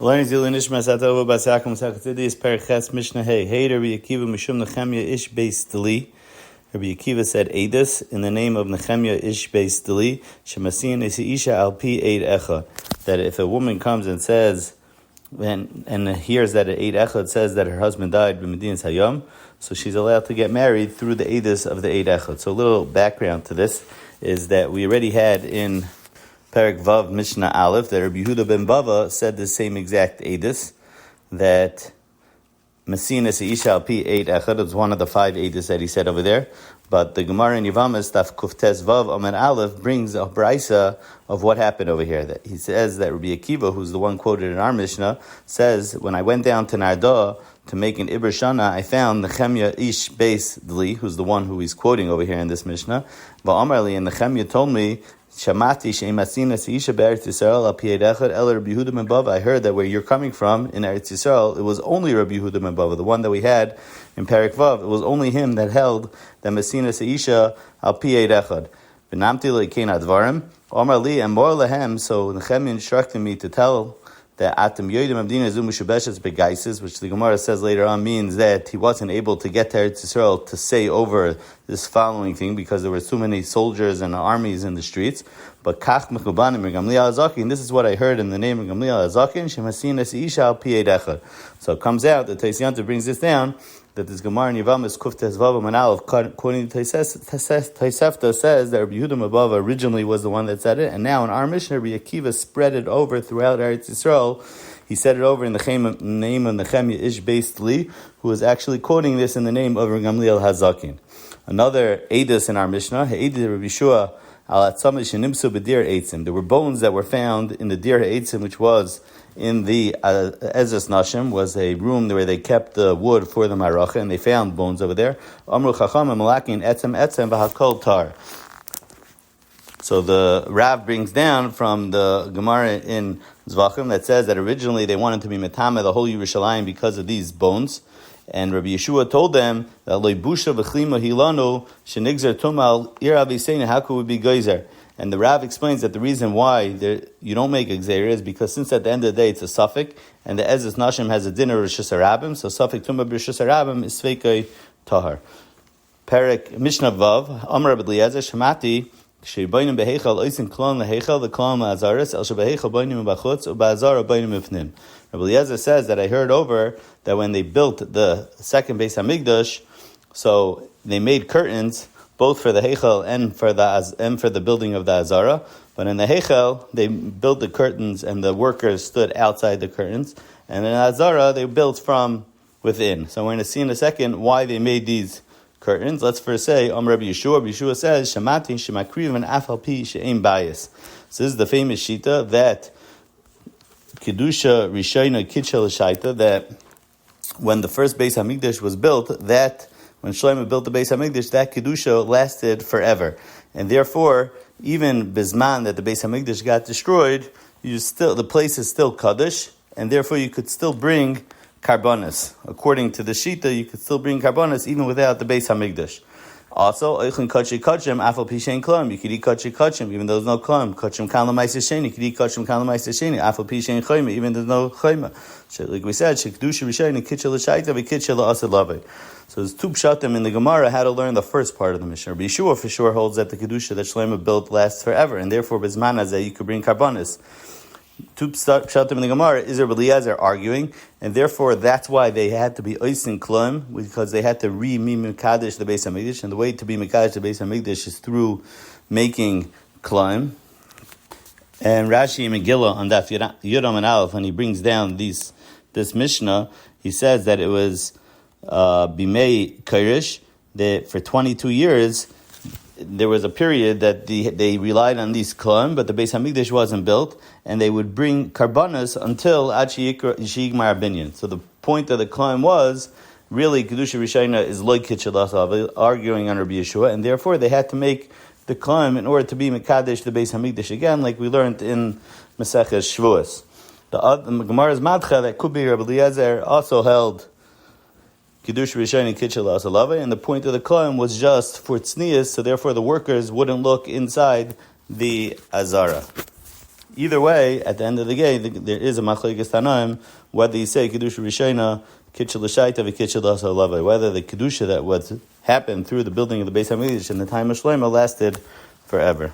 Learning Zilu Nishmas Ahuva Basakum Sakatidis Perches Mishna Hey Rabbi Yaakov Mishum Nechemia Ish Beis Dili. Rabbi Yaakov said Edus in the name of Nechemia Ish Beis Dili Shemasin Isha Al Pi Eid Echa, that if a woman comes and says and hears that at Eid Echa it says that her husband died b'Medinas Hayom, so she's allowed to get married through the Edus of the Eid Echa. So a little background to this is that we already had in Perek Vav Mishnah Aleph that Rabbi Yehuda ben Bava said the same exact edus, that Mesinas Isha Al Pi Eid Echad was one of the 5 edus that he said over there. But the Gemara in Yavamas Taf Kuftes Vav Amen Aleph brings a brisa of what happened over here. That he says that Rabbi Akiva, who's the one quoted in our Mishnah, says, when I went down to Narda to make an Iber Shana, I found Nechemia Ish Beis Dli, who's the one who he's quoting over here in this Mishnah. Va'amarli, and Nechemia told me, Shamati she'emasin Isha be'Eretz Yisrael al Pi Eid Echad el Rabbi Yehuda ben Bava. I heard that where you're coming from in Eretz Yisrael, it was only Rabbi Yehuda ben Bava, the one that we had in Perek Vav. It was only him that held that Mesinas Isha al Pi Eid Echad. V'namti le'kein advarim Omar li and more lehem. So Nechemia instructed me to tell that Atem Yodim Abdina Zum Shubeshes Begaisis, which the Gemara says later on means that he wasn't able to get to Eretz Yisrael to say over this following thing because there were too many soldiers and armies in the streets. But Kach Mechubanim Gamliel Azakin, this is what I heard in the name of Gamliel Azakin, Shemasin Isha Al Pi Eid Echad. So it comes out that Taisiyanta brings this down, that this Gemara in Yivam is Kuftes Vav Manal, quoting Taisefta says that Rabbi Yehuda Mabava originally was the one that said it, and now in our Mishnah, Rabbi Akiva spread it over throughout Eretz Yisrael. He said it over in the name of Nechemia Ish Beis Dli, who was actually quoting this in the name of Gamliel Hazakin. Another Edus in our Mishnah, Edus Rabbi Shua Al Atzamish Nimsu B'Dir Eitzim. There were bones that were found in the Dir Eitzim, which was in the Ezras Nashim, was a room where they kept the wood for the Maracha, and they found bones over there. Amru Chacham Malakin Etzem V'Hakol Tar. So the Rav brings down from the Gemara in Zvachim that says that originally they wanted to be Metame the whole Yerushalayim because of these bones. And Rabbi Yeshua told them that Leibusha v'chlima hilanu shenigzer tumal iravisein, how could we be geyser? And the Rav explains that the reason why you don't make a gzeira is because since at the end of the day it's a suffix, and the Ezras Nashim has a dinner of Rishus Harabim, so suffix tumah b'Rishus Harabim is sveikai tahar. Perek Mishnah Vav Amar Rabbi Eliezer Shemati sheibaynim beheichal oisin klon leheichal v'klon la'azaris el shebeheichal baynim b'chutz u'ba'azar baynim mifnim. Rabbi Eliezer says that I heard over that when they built the second Beis Hamikdash, so they made curtains both for the Heichal and for the building of the Azara. But in the Heichal, they built the curtains and the workers stood outside the curtains. And in the Azara, they built from within. So we're going to see in a second why they made these curtains. Let's first say, Rabbi Yeshua. Rabbi Yeshua says, Shamati shemakriv and afal pi she'ein bayis. So this is the famous shita that Kedusha Rishayna Kitchel Shaita, that when the first Beis Hamikdash was built, that when Shloimie built the Beis Hamikdash, that Kedusha lasted forever. And therefore, even Bisman that the Beis Hamikdash got destroyed, the place is still Kaddish, and therefore you could still bring Karbonis. According to the Shita, you could still bring Karbonis even without the Beis Hamikdash. Also, Eichin Kachim Kachim, Afal Pishen Klam, you could eat Kachim Kachim, even though there's no Klam. Kachim Kalam Sheni, you could eat Kachim Kalam Sheni, Afal Pishen Chayma, even though there's no Chayma. Like we said, Shekdusha Rishayna, Kitchel Shaita, Kitchel Asad Lave. So there's two pshatim in the Gemara how to learn the first part of the Mishnah. Rabbi Yeshua for sure holds that the Kedusha that Shloimie built lasts forever, and therefore, Bizman Hazeh, you could bring Karbonis. Two pshatim in the Gemara is Rabbi Eliezer arguing, and therefore that's why they had to be oisin klum, because they had to re-mikadesh the Beis Hamikdash, and the way to be mikadesh the Beis Hamikdash is through making klum. And Rashi and Megillah on Daf Yudam and Aleph, when he brings down this Mishnah, he says that it was Bimei Kairish, that for 22 years there was a period that they relied on these klum, but the Beis Hamikdash wasn't built, and they would bring karbanas until Ad Sheyigmar Binyan. So the point of the klum was really Kedusha Rishayna is loy kitchel, arguing on Rabbi Yeshua, and therefore they had to make the klum in order to be mekadesh the Beis Hamikdash again, like we learned in Maseches Shavuos. The Gemara's Madcha that could be Rabbi Eliezer also held Kiddush Rishayna Kitchel Asalava, and the point of the klum was just for tznius, so therefore the workers wouldn't look inside the Azara. Either way, at the end of the day, there is a machlekes tanaim whether you say kedusha rishona, kitchel l'shaita, v'kitchel l'asa lavai, whether the kedusha that was happened through the building of the Beis Hamikdash in the time of Shloimie lasted forever.